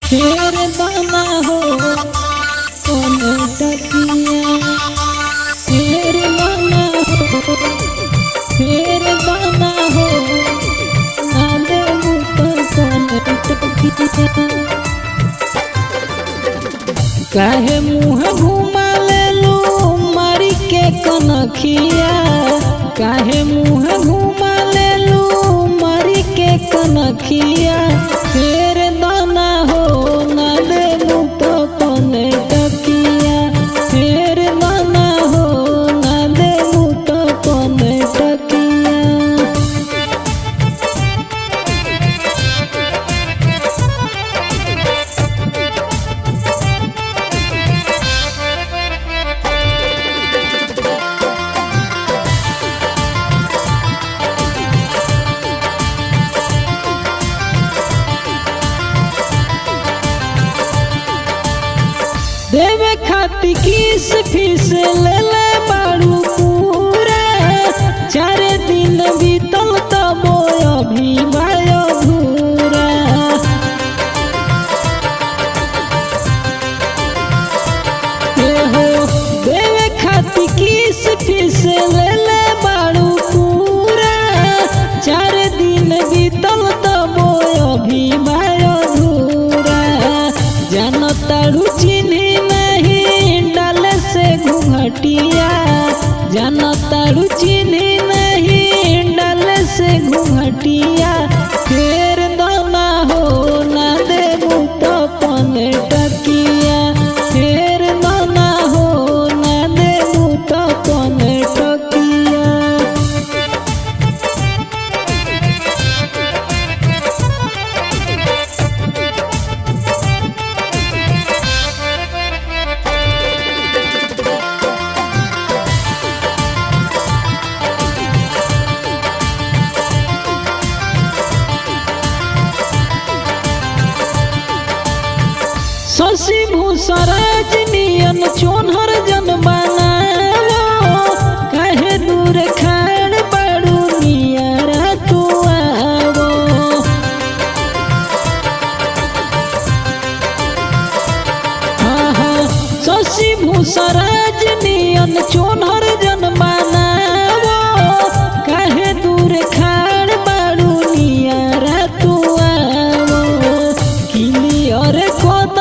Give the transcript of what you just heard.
फिर दाना हो कौन टकिया, फिर दाना हो, फिर दाना हो नाले ऊपर कौन टकिया। काहे मुँह घुमा लेलू मारी के कनखिया, काहे मुँह घुमा लेलू मारी के कनखिया। फिर दाना हो ना देलू तो कौने टकिया, फिर दाना हो ना देलू तो कौने टकिया। देवे खाती किस फीस ले ले बारू पूरा, 4 दिन बीतल तब अभी बायो धूरा। देवे खाती किस फीस ले ले बारू पूरा, 4 दिन बीतल तब अभी बायो धूरा। जानतारू चिन्ही घुंघटिया, जानतारू चिन्ही नहीं डाले से घुंघटिया। फिर दाना हो ना देबू तो कौने टकिया, फिर दाना हो ना देबू तो कौने टकिया। शशि भूषण रजनियन चोनहर जन बनावो, काहे दूर खाड़ बड़ू नियरा तू आवो। शशि भूषण रजनियन चोनहर जन बनावो, काहे दूर खाड़ बड़ू नियरा तू आवो। क्लियर कद